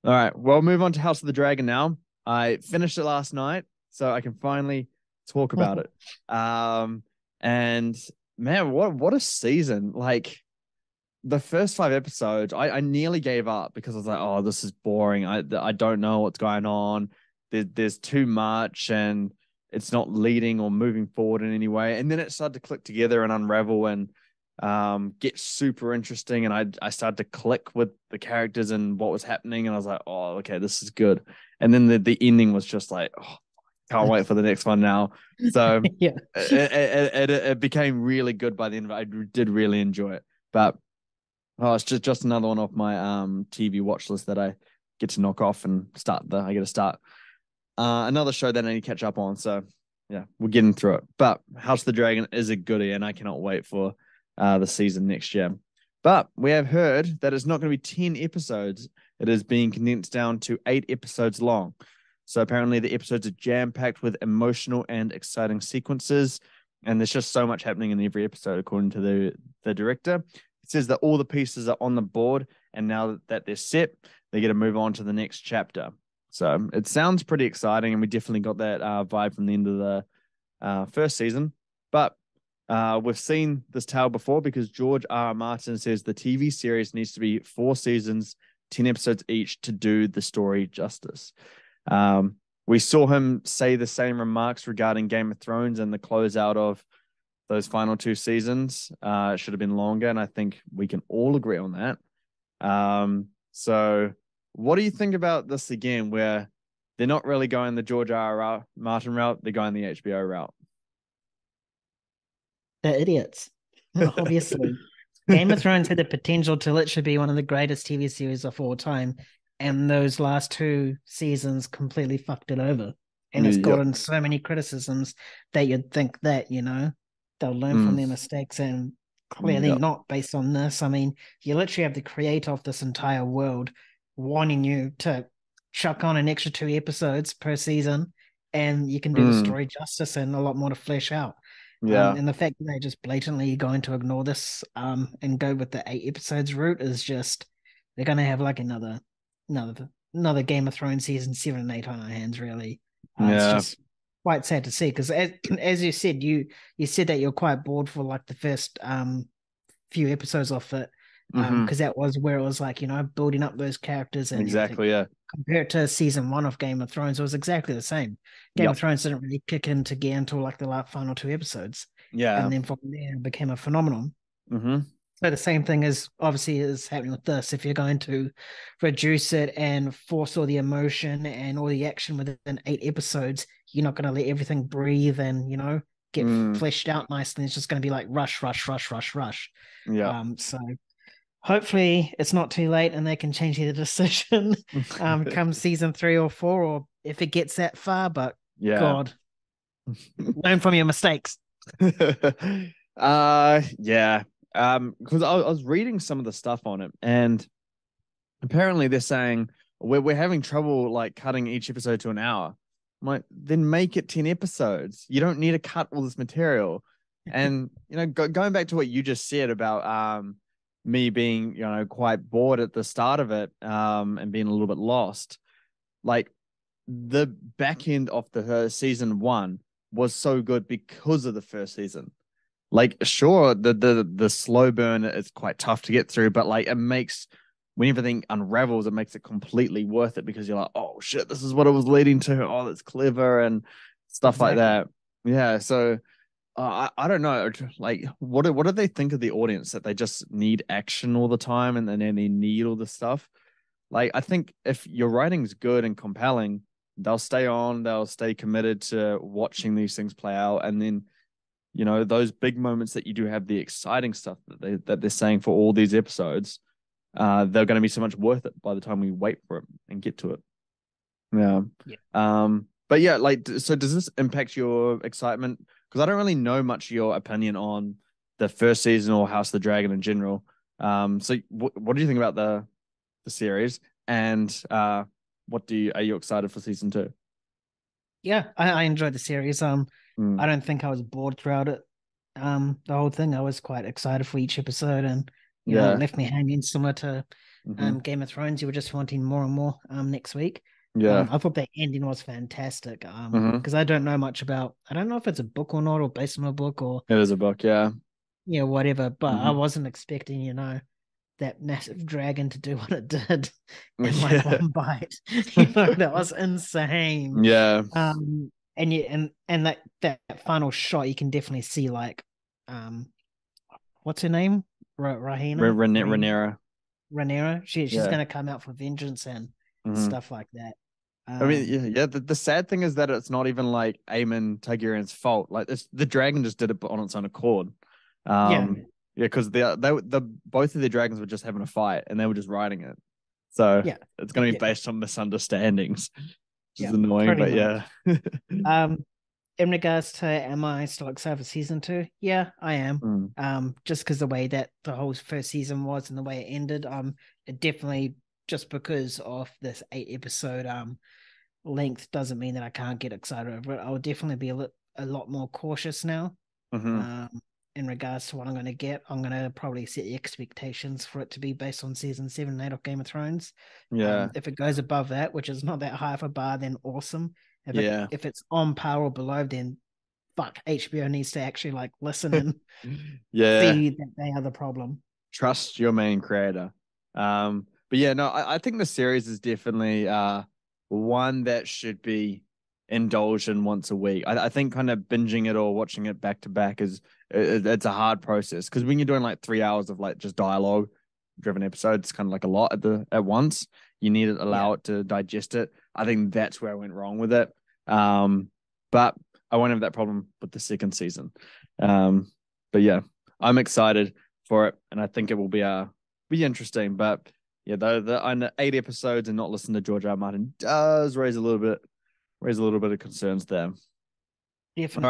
All right. Well, move on to House of the Dragon now. I finished it last night, so I can finally talk about it. Um, and man, what a season! Like the first five episodes, I nearly gave up because I was like, oh, this is boring. I don't know what's going on. There's too much, and it's not leading or moving forward in any way. And then it started to click together and unravel and get super interesting. And I started to click with the characters and what was happening. And I was like, oh, okay, this is good. And then the ending was just like, oh, can't wait for the next one now. So Yeah. it became really good by the end of it. I did really enjoy it. But oh, it's just another one off my TV watch list that I get to knock off and I get to start another show that I need to catch up on. So yeah, we're getting through it. But House of the Dragon is a goodie, and I cannot wait for the season next year. But we have heard that it's not going to be 10 episodes. It is being condensed down to 8 episodes long. So apparently the episodes are jam-packed with emotional and exciting sequences. And there's just so much happening in every episode, according to the director. It says that all the pieces are on the board, and now that they're set, they get to move on to the next chapter. So it sounds pretty exciting, and we definitely got that vibe from the end of the first season. But we've seen this tale before because George R. R. Martin says the TV series needs to be 4 seasons, 10 episodes each to do the story justice. We saw him say the same remarks regarding Game of Thrones and the closeout of those final 2 seasons. It should have been longer, and I think we can all agree on that. So what do you think about this again, where they're not really going the George R. R. Martin route, they're going the HBO route? They're idiots. Obviously. Game of Thrones had the potential to literally be one of the greatest TV series of all time. And those last 2 seasons completely fucked it over. And it's Yep. gotten so many criticisms that you'd think that, they'll learn from Mm, their mistakes and clearly yep. not based on this. I mean, you literally have the creator of this entire world wanting you to chuck on an extra 2 episodes per season and you can do the Mm, story justice and a lot more to flesh out. yeah. And the fact that they're just blatantly going to ignore this and go with the 8 episodes route is just they're going to have like another Game of Thrones season 7 and 8 on our hands. Really, it's Yeah. just quite sad to see because as you said, you said that you're quite bored for like the first few episodes of it Hmm. because that was where it was like building up those characters and everything. Exactly. Yeah. Compared to season 1 of Game of Thrones, it was exactly the same. Game of Yep. Thrones didn't really kick into gear until like the last final 2 episodes, Yeah. and then from there it became a phenomenon. Hmm. So the same thing is obviously is happening with this. If you're going to reduce it and force all the emotion and all the action within 8 episodes, you're not going to let everything breathe and get Mm, fleshed out nicely. It's just going to be like rush, rush, rush, rush, rush. yeah. So hopefully it's not too late and they can change their decision come season 3 or 4, or if it gets that far. But Yeah. God, learn from your mistakes. Yeah. Because I was reading some of the stuff on it, and apparently they're saying we're having trouble like cutting each episode to an hour. I'm like, then make it 10 episodes. You don't need to cut all this material. And going back to what you just said about me being, quite bored at the start of it, and being a little bit lost, like the back end of the season one was so good because of the first season. Like, sure, the slow burn is quite tough to get through, but like it makes when everything unravels, it makes it completely worth it because you're like, oh shit, this is what it was leading to. Oh, that's clever and stuff like Exactly. that. Yeah, so I don't know, like what do they think of the audience that they just need action all the time and then they need all this stuff? Like, I think if your writing's good and compelling, they'll stay on, they'll stay committed to watching these things play out, and then those big moments that you do have the exciting stuff that they're saying for all these episodes, they're going to be so much worth it by the time we wait for it and get to it. Yeah. Yeah. But yeah, like, so does this impact your excitement? Because I don't really know much of your opinion on the first season or House of the Dragon in general. So what do you think about the series? And are you excited for season two? Yeah, I enjoyed the series. Mm, I don't think I was bored throughout it. The whole thing, I was quite excited for each episode, and it yeah. left me hanging, similar to Hmm. Game of Thrones, you were just wanting more and more next week. Yeah. I thought that ending was fantastic. Hmm. Because I don't know much about, I don't know if it's a book or not, or based on a book, or It is a book. Yeah. whatever. But I Hmm. wasn't expecting, that massive dragon to do what it did in like Yeah. one bite. That was insane. Yeah. And that final shot, you can definitely see like, um, what's her name? Rahina, Rhaenyra. Rhaenyra. She's Yeah. gonna come out for vengeance and Hmm. stuff like that. I mean, yeah, Um, yeah. The sad thing is that it's not even like Aemon Targaryen's fault. Like, the dragon just did it on its own accord. yeah, Yeah, because the both of the dragons were just having a fight and they were just riding it. So yeah, it's going to be yeah, based on misunderstandings, which is yeah, annoying. pretty But much. yeah. Um, in regards to am I still excited for season two? Yeah, I am. Mm, Just because the way that the whole first season was and the way it ended, it definitely, just because of this 8 episode length doesn't mean that I can't get excited over it. I'll definitely be a lot more cautious now. hmm. Um, in regards to what I'm going to get, I'm going to probably set the expectations for it to be based on season 7 and 8 of Game of Thrones. Yeah. If it goes above that, which is not that high of a bar, then awesome. Yeah. If it's on par or below, then fuck, HBO needs to actually like listen and Yeah. see that they are the problem. Trust your main creator. But yeah, no, I think the series is definitely one that should be indulged in once a week. I think kind of binging it or watching it back to back it's a hard process because when you're doing like 3 hours of like just dialogue driven episodes, it's kind of like a lot at once. You need to Yeah, allow it to digest it. I think that's where I went wrong with it. But I won't have that problem with the second season. Um, but yeah, I'm excited for it, and I think it will be interesting. But yeah, the on 8 episodes and not listen to George R. R. Martin does raise a little bit of concerns there. definitely.